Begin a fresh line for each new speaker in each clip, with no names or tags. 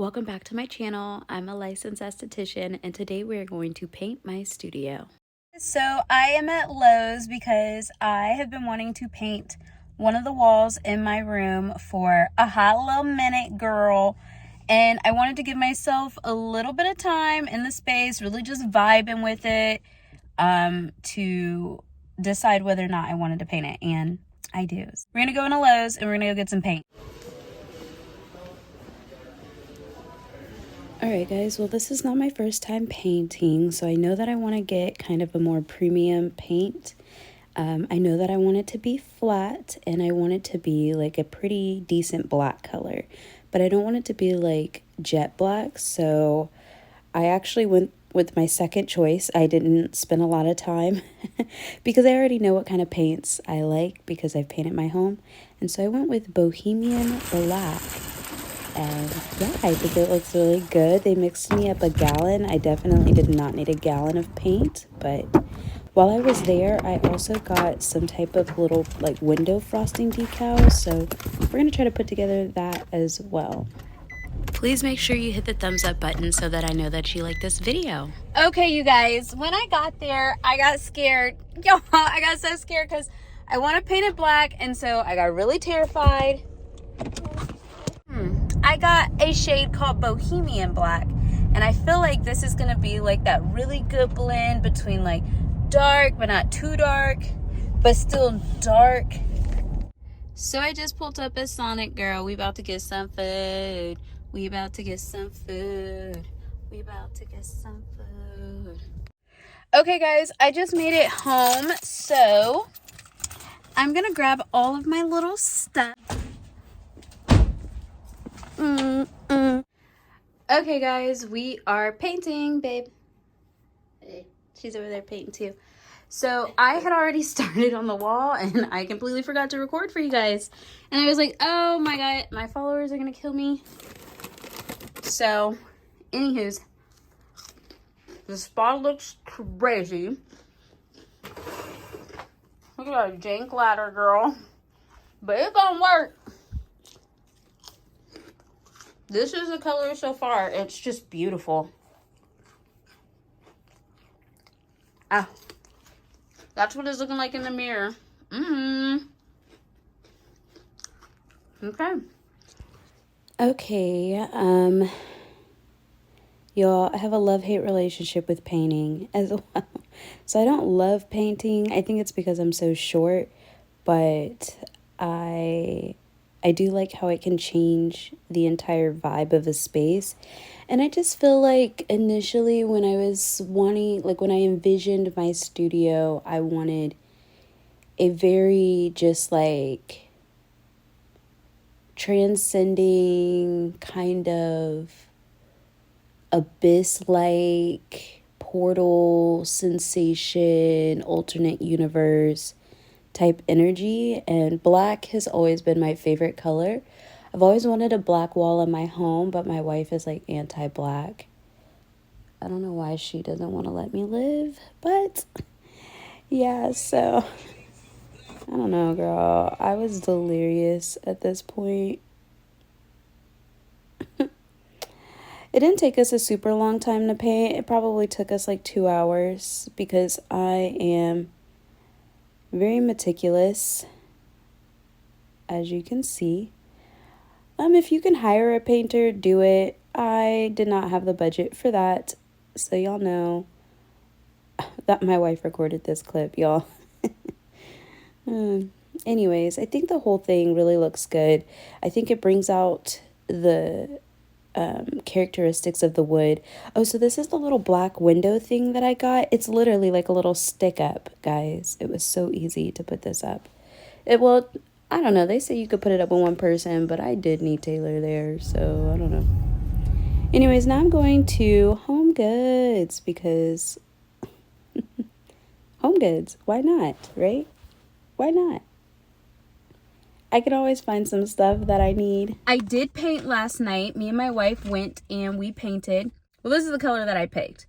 Welcome back to my channel. I'm a licensed esthetician and today we're going to paint my studio. So I am at Lowe's because I have been wanting to paint one of the walls in my room for a hot little minute, girl. And I wanted to give myself a little bit of time in the space, really just vibing with it, to decide whether or not I wanted to paint it. And I do. We're gonna go into Lowe's and we're gonna go get some paint. Alright guys, well this is not my first time painting, so I know that I want to get kind of a more premium paint. I know that I want it to be flat and I want it to be like a pretty decent black color, but I don't want it to be like jet black, so I actually went with my second choice. I didn't spend a lot of time because I already know what kind of paints I like because I've painted my home, and so I went with Bohemian Black. And yeah, I think it looks really good. They mixed me up a gallon. I definitely did not need a gallon of paint, but while I was there, I also got some type of little like window frosting decals, so we're going to try to put together that as well. Please make sure you hit the thumbs up button so that I know that you like this video. Okay, you guys, when I got there, I got scared. Y'all, I got so scared because I want to paint it black, and so I got really terrified. I got a shade called Bohemian Black, and I feel like this is gonna be like that really good blend between like dark but not too dark but still dark. So I just pulled up at Sonic, girl. We about to get some food. We about to get some food. We about to get some food. Okay guys, I just made it home, so I'm gonna grab all of my little stuff. Okay guys, we are painting, babe. Hey, she's over there painting too. So I had already started on the wall and I completely forgot to record for you guys. And I was like, oh my god, my followers are gonna kill me. So, anywho's, the spot looks crazy. Look at that jank ladder, girl. But it's gonna work. This is the color so far. It's just beautiful. Ah, that's what it's looking like in the mirror. Okay, y'all, I have a love-hate relationship with painting as well. So I don't love painting. I think it's because I'm so short, but I do like how it can change the entire vibe of a space. And I just feel like initially when I was wanting, like when I envisioned my studio, I wanted a very just like transcending kind of abyss-like portal sensation, alternate universe type energy, and black has always been my favorite color. I've always wanted a black wall in my home, but my wife is like anti-black. I don't know why she doesn't want to let me live, but yeah, so I don't know, girl. I was delirious at this point. It didn't take us a super long time to paint. It probably took us like 2 hours because I am very meticulous, as you can see. If you can hire a painter, do it. I did not have the budget for that, so y'all know that my wife recorded this clip, y'all. Anyways, I think the whole thing really looks good. I think it brings out the characteristics of the wood. Oh, so this is the little black window thing that I got. It's literally like a little stick up, guys. It was so easy to put this up. Well, I don't know. They say you could put it up with one person, but I did need Taylor there, so I don't know. Anyways, now I'm going to Home Goods because Home Goods, why not, right? Why not? I can always find some stuff that I need. I did paint last night. Me and my wife went and we painted. Well, this is the color that I picked.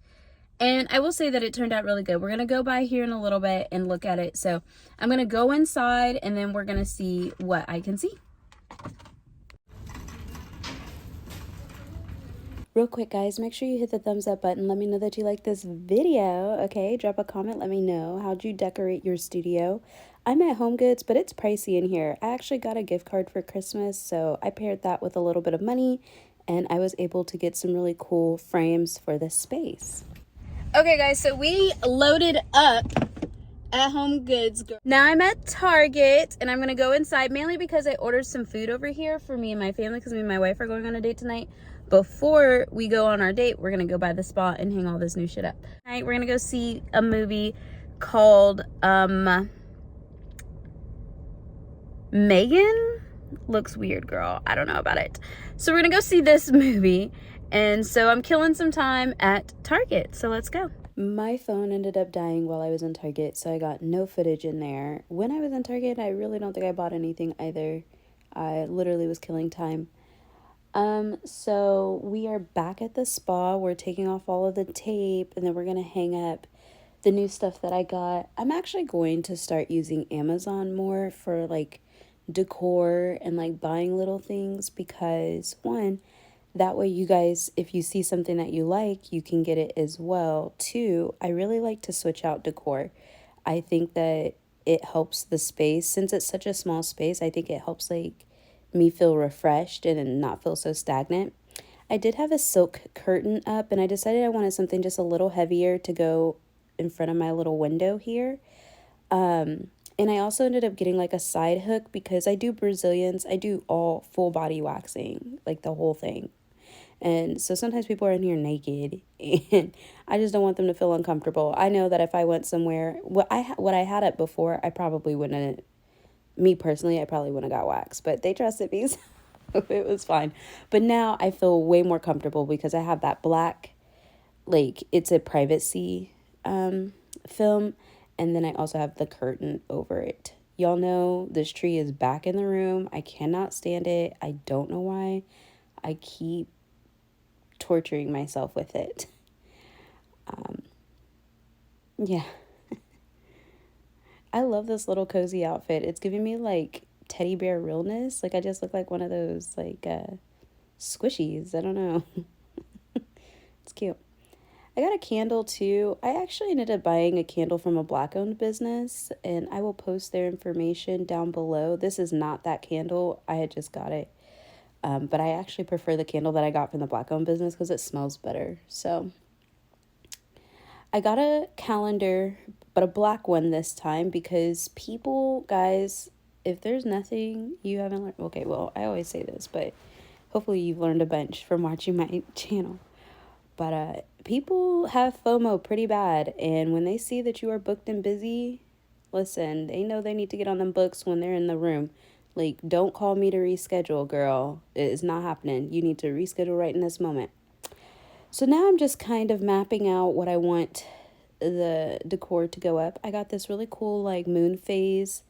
And I will say that it turned out really good. We're going to go by here in a little bit and look at it. So I'm going to go inside and then we're going to see what I can see. Real quick, guys, make sure you hit the thumbs up button. Let me know that you like this video, okay? Drop a comment. Let me know. How'd you decorate your studio? I'm at Home Goods, but it's pricey in here. I actually got a gift card for Christmas, so I paired that with a little bit of money, and I was able to get some really cool frames for this space. Okay, guys, so we loaded up at Home Goods. Now I'm at Target, and I'm gonna go inside mainly because I ordered some food over here for me and my family because me and my wife are going on a date tonight. Before we go on our date, we're gonna go by the spa and hang all this new shit up. Tonight we're gonna go see a movie called Megan. Looks weird, girl. I don't know about it. So we're gonna go see this movie, and so I'm killing some time at Target, so let's go. My phone ended up dying while I was in Target, so I got no footage in there. When I was in Target, I really don't think I bought anything either. I literally was killing time. So we are back at the spa. We're taking off all of the tape, and then we're gonna hang up the new stuff that I got. I'm actually going to start using Amazon more for like decor and like buying little things, because one, that way you guys, if you see something that you like, you can get it as well. Two, I really like to switch out decor. I think that it helps the space. Since it's such a small space, I think it helps like me feel refreshed and not feel so stagnant. I did have a silk curtain up, and I decided I wanted something just a little heavier to go in front of my little window here. And I also ended up getting like a side hook because I do Brazilians. I do all full body waxing, like the whole thing. And so sometimes people are in here naked, and I just don't want them to feel uncomfortable. I know that if I went somewhere, what I had it before, I probably wouldn't. Me personally, I probably wouldn't have got waxed, but they trusted me, so it was fine. But now I feel way more comfortable because I have that black, like it's a privacy film, and then I also have the curtain over it. Y'all know this tree is back in the room. I cannot stand it. I don't know why. I keep torturing myself with it. Yeah. I love this little cozy outfit. It's giving me like teddy bear realness. Like I just look like one of those like squishies. I don't know. It's cute. I got a candle too. I actually ended up buying a candle from a black owned business, and I will post their information down below. This is not that candle. I had just got it. But I actually prefer the candle that I got from the black owned business because it smells better. So I got a calendar, but a black one this time, because people, guys, if there's nothing you haven't learned, okay, well, I always say this, but hopefully you've learned a bunch from watching my channel. But people have FOMO pretty bad, and when they see that you are booked and busy, listen, they know they need to get on them books when they're in the room. Like, don't call me to reschedule, girl. It is not happening. You need to reschedule right in this moment. So now I'm just kind of mapping out what I want the decor to go up. I got this really cool like moon phase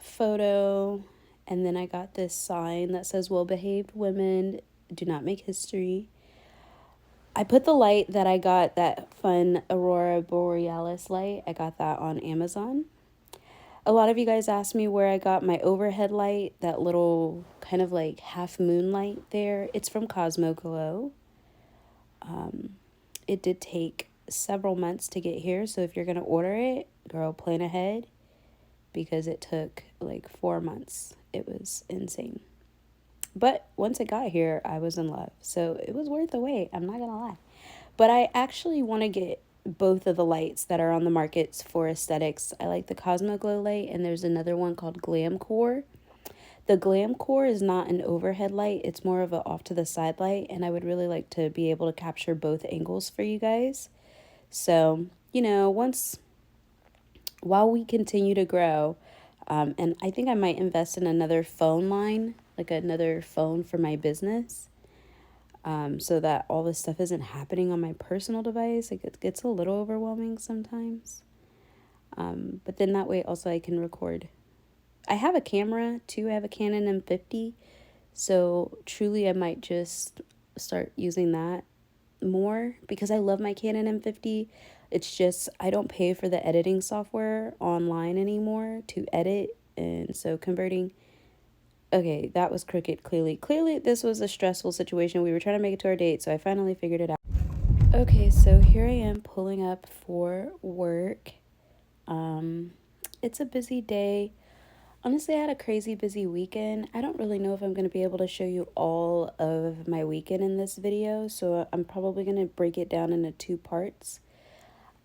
photo, and then I got this sign that says well-behaved women do not make history. I put the light that I got, that fun Aurora Borealis light, I got that on Amazon. A lot of you guys asked me where I got my overhead light, that little kind of like half moon light there. It's from Cosmo Glow. It did take several months to get here, so if you're going to order it, girl, plan ahead, because it took like 4 months. It was insane. But once it got here, I was in love. So it was worth the wait. I'm not going to lie. But I actually want to get both of the lights that are on the markets for aesthetics. I like the Cosmo Glow light, and there's another one called Glam Core. The Glam Core is not an overhead light. It's more of an off to the side light, and I would really like to be able to capture both angles for you guys. So, you know, while we continue to grow, and I think I might invest in another phone line, like another phone for my business, so that all this stuff isn't happening on my personal device. Like, it gets a little overwhelming sometimes. But then that way also I can record. I have a camera too. I have a Canon M50. So truly I might just start using that more, because I love my Canon M50. It's just I don't pay for the editing software online anymore to edit, and so converting Okay, that was crooked, clearly this was a stressful situation. We were trying to make it to our date, so I finally figured it out. Okay, so here I am pulling up for work. It's a busy day. Honestly, I had a crazy busy weekend. I don't really know if I'm going to be able to show you all of my weekend in this video, so I'm probably going to break it down into 2 parts.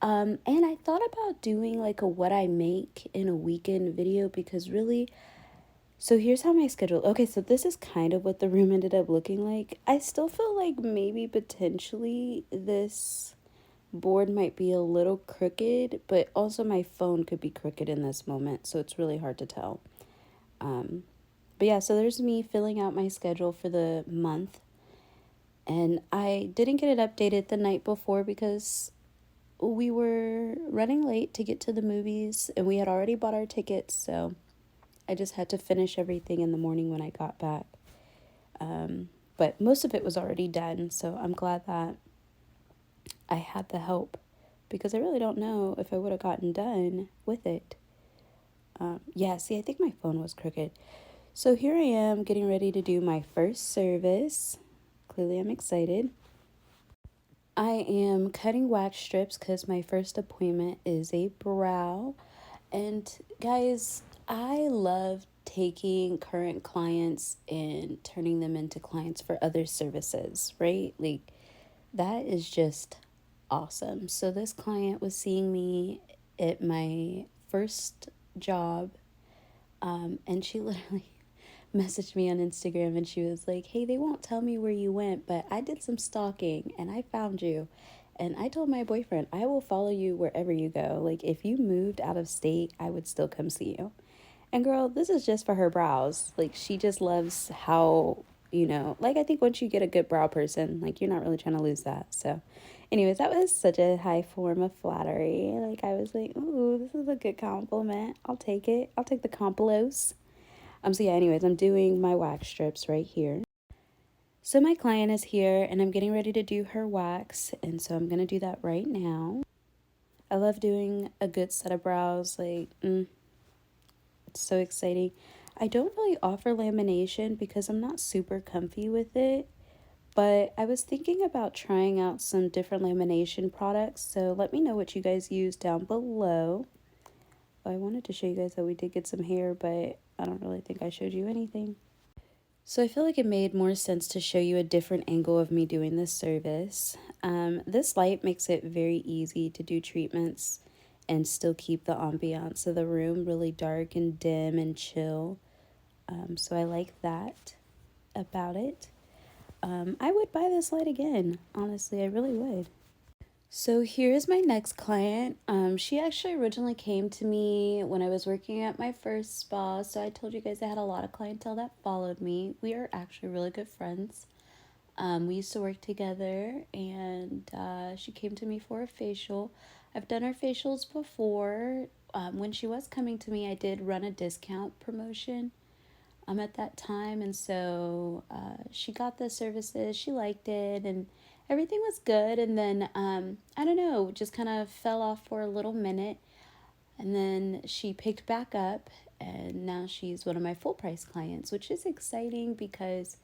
And I thought about doing like a what I make in a weekend video because really, so here's how my schedule. Okay, so this is kind of what the room ended up looking like. I still feel like maybe potentially this board might be a little crooked, but also my phone could be crooked in this moment, so it's really hard to tell. But yeah, so there's me filling out my schedule for the month. And I didn't get it updated the night before because we were running late to get to the movies and we had already bought our tickets, so I just had to finish everything in the morning when I got back. But most of it was already done, so I'm glad that I had the help because I really don't know if I would have gotten done with it. Yeah, see, I think my phone was crooked. So here I am getting ready to do my first service. Clearly, I'm excited. I am cutting wax strips because my first appointment is a brow. And guys, I love taking current clients and turning them into clients for other services, right? Like, that is just awesome. So this client was seeing me at my first job, and she literally messaged me on Instagram and she was like, "Hey, they won't tell me where you went, but I did some stalking and I found you. And I told my boyfriend, I will follow you wherever you go. Like, if you moved out of state, I would still come see you." And girl, this is just for her brows. Like, she just loves how, like, I think once you get a good brow person, like, you're not really trying to lose that. So, anyways, that was such a high form of flattery. Like, I was like, ooh, this is a good compliment. I'll take it. I'll take the complos. So yeah, anyways, I'm doing my wax strips right here. So my client is here and I'm getting ready to do her wax, and so I'm gonna do that right now. I love doing a good set of brows, like, it's so exciting. I don't really offer lamination because I'm not super comfy with it, but I was thinking about trying out some different lamination products, so let me know what you guys use down below. I wanted to show you guys that we did get some hair, but I don't really think I showed you anything. So I feel like it made more sense to show you a different angle of me doing this service. This light makes it very easy to do treatments and still keep the ambiance of the room really dark and dim and chill. So I like that about it. I would buy this light again. Honestly, I really would. So here's my next client. She actually originally came to me when I was working at my first spa. So I told you guys I had a lot of clientele that followed me. We are actually really good friends. We used to work together, and she came to me for a facial. I've done her facials before. When she was coming to me, I did run a discount promotion at that time, and so she got the services. She liked it, and everything was good. And then I don't know, just kind of fell off for a little minute, and then she picked back up, and now she's one of my full price clients, which is exciting because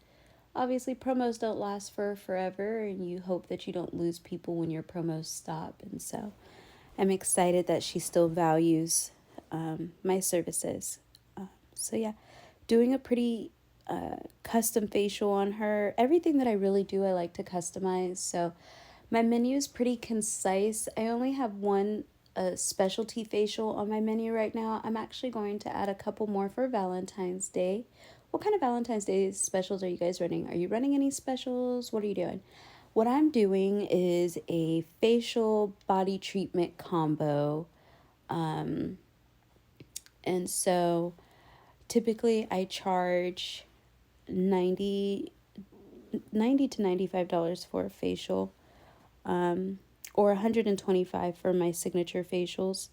obviously promos don't last for forever, and you hope that you don't lose people when your promos stop. And so I'm excited that she still values my services. So yeah, doing a pretty custom facial on her. Everything that I really do, I like to customize. So my menu is pretty concise. I only have one specialty facial on my menu right now. I'm actually going to add a couple more for Valentine's Day. What kind of Valentine's Day specials are you guys running? Are you running any specials? What are you doing? What I'm doing is a facial body treatment combo. And so typically I charge 90 to $95 for a facial, or $125 for my signature facials,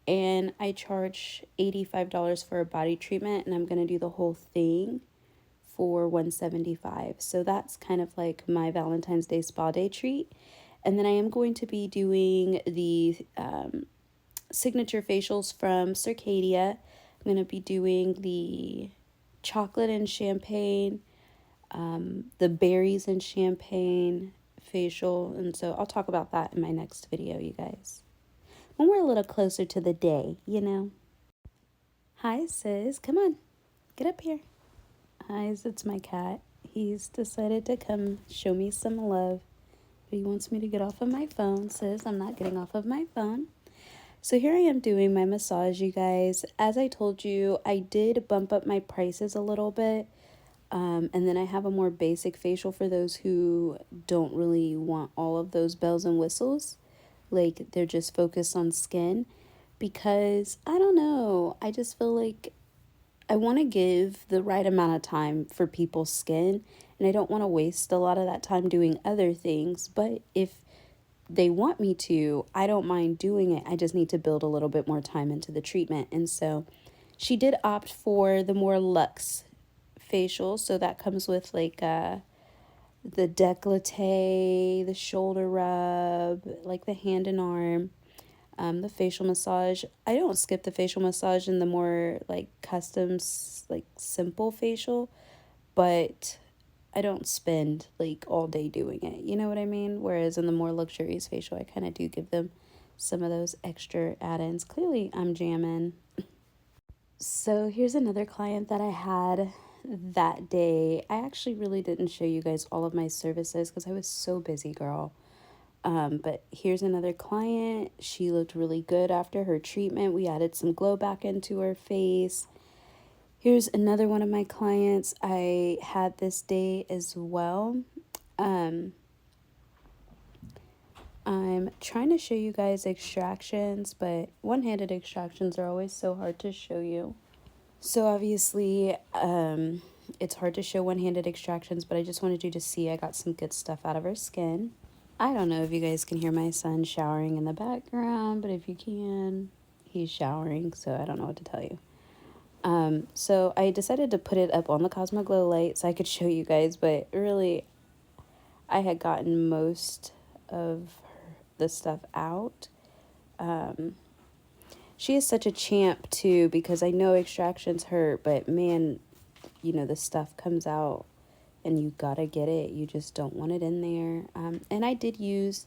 and I charge $85 for a body treatment, and I'm going to do the whole thing for $175. So that's kind of like my Valentine's Day spa day treat. And then I am going to be doing the signature facials from Circadia. I'm going to be doing the chocolate and champagne, the berries and champagne facial. And so I'll talk about that in my next video, you guys. When we're a little closer to the day, you know. Hi, sis. Come on. Get up here. Hi, it's my cat. He's decided to come show me some love. But he wants me to get off of my phone. Sis, I'm not getting off of my phone. So here I am doing my massage, you guys. As I told you, I did bump up my prices a little bit. And then I have a more basic facial for those who don't really want all of those bells and whistles. Like, they're just focused on skin. Because, I don't know, I just feel like I want to give the right amount of time for people's skin. And I don't want to waste a lot of that time doing other things. But if they want me to, I don't mind doing it. I just need to build a little bit more time into the treatment. And so she did opt for the more luxe facial. So that comes with like the décolleté, the shoulder rub, like the hand and arm, the facial massage. I don't skip the facial massage in the more like customs, like simple facial, but I don't spend like all day doing it. You know what I mean? Whereas in the more luxurious facial, I kind of do give them some of those extra add-ins. Clearly, I'm jamming. So here's another client that I had that day. I actually really didn't show you guys all of my services because I was so busy, girl. But here's another client. She looked really good after her treatment. We added some glow back into her face. Here's another one of my clients I had this day as well. I'm trying to show you guys extractions, but one-handed extractions are always so hard to show you. So obviously, it's hard to show one-handed extractions, but I just wanted you to see I got some good stuff out of her skin. I don't know if you guys can hear my son showering in the background, but if you can, he's showering, so I don't know what to tell you. So I decided to put it up on the Cosmo Glow light so I could show you guys, but really, I had gotten most of the stuff out. She is such a champ too, because I know extractions hurt, but man, you know, the stuff comes out and you gotta get it. You just don't want it in there. And I did use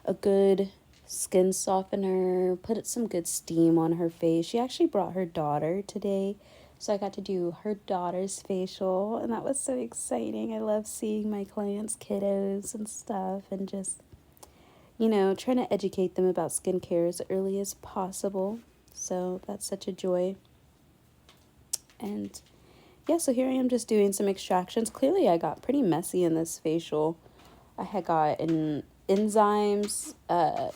a good skin softener, put some good steam on her face. She actually brought her daughter today, so I got to do her daughter's facial, and that was so exciting. I love seeing my clients' kiddos and stuff, and just, you know, trying to educate them about skincare as early as possible. So that's such a joy. And yeah, so here I am just doing some extractions. Clearly I got pretty messy in this facial. I had gotten enzymes,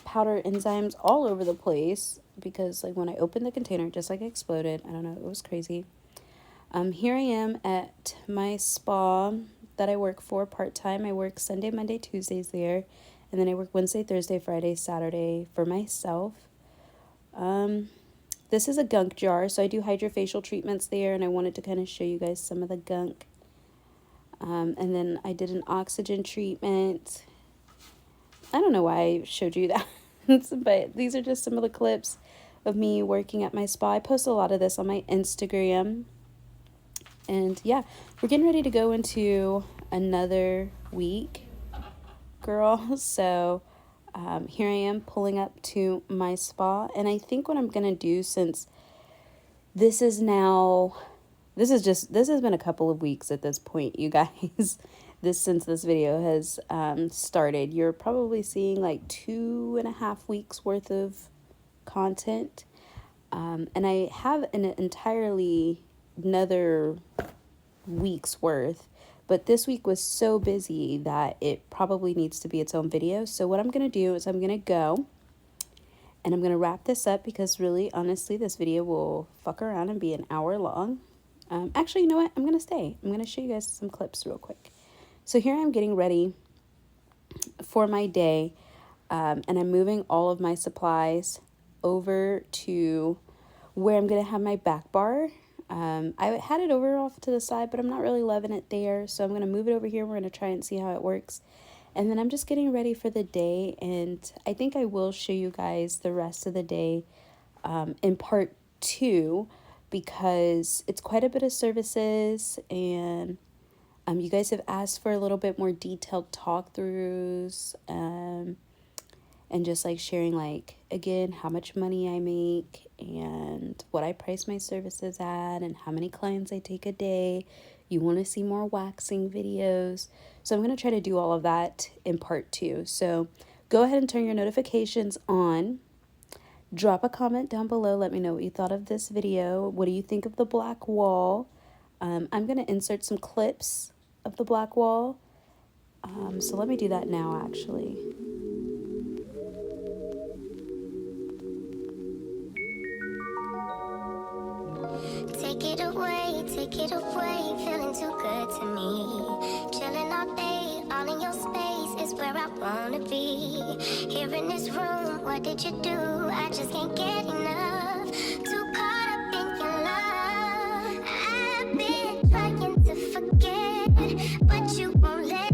powder enzymes all over the place because like when I opened the container, it just like exploded. I don't know, it was crazy. Here I am at my spa that I work for part-time. I work Sunday, Monday, Tuesdays there. And then I work Wednesday, Thursday, Friday, Saturday for myself. This is a gunk jar, so I do hydrofacial treatments there, and I wanted to kind of show you guys some of the gunk. And then I did an oxygen treatment. I don't know why I showed you that, but these are just some of the clips of me working at my spa. I post a lot of this on my Instagram. And yeah, we're getting ready to go into another week, girl. So here I am pulling up to my spa, and I think what I'm gonna do, since this has been a couple of weeks at this point, you guys, since this video has started, you're probably seeing like 2.5 weeks worth of content, and I have an entirely another week's worth. But this week was so busy that it probably needs to be its own video. So what I'm going to do is I'm going to go and I'm going to wrap this up because really, honestly, this video will fuck around and be an hour long. Actually, you know what? I'm going to stay. I'm going to show you guys some clips real quick. So here I'm getting ready for my day, and I'm moving all of my supplies over to where I'm going to have my back bar. I had it over off to the side, but I'm not really loving it there. So I'm going to move it over here. We're going to try and see how it works. And then I'm just getting ready for the day. And I think I will show you guys the rest of the day in part 2. because it's quite a bit of services, and you guys have asked for a little bit more detailed talk throughs, and just like sharing, like, again, how much money I make and what I price my services at and how many clients I take a day. You want to see more waxing videos. So I'm going to try to do all of that in part 2. So go ahead and turn your notifications on. Drop a comment down below. Let me know what you thought of this video. What do you think of the black wall? I'm going to insert some clips of the black wall. So let me do that now, actually.
Take it away, feeling too good to me. Chilling all day, all in your space is where I wanna be. Here in this room, what did you do? I just can't get enough. Too caught up in your love. I've been trying to forget, but you won't let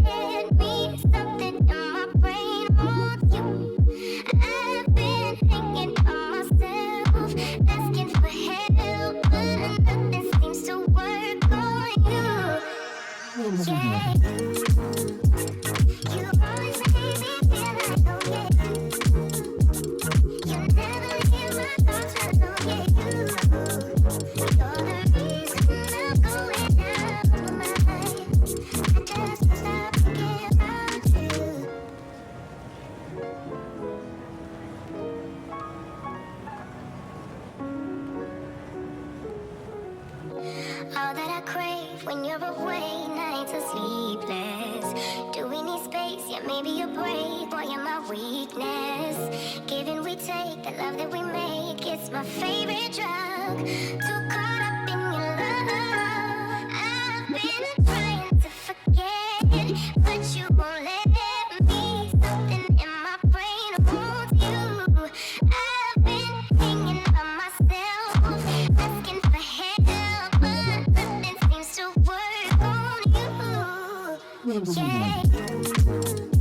me. Something in my brain wants you. I've been hanging on myself, asking for help, but nothing seems to work on you. Yeah. You always make me feel like, oh yeah. You never leave my thoughts alone, yeah. You're the reason I'm going out of my mind. I just can't stop thinking about you. All that I crave when you're away, nights are sleepless. Do we need space? Yeah, maybe you're brave, boy, you're my weakness. Give and we take, the love that we make, it's my favorite drug. Too caught up in your love. I've been trying to forget, but you won't let me. Something in my brain wants you. I've been hanging by myself, asking for help, but nothing seems to work on you. Yeah.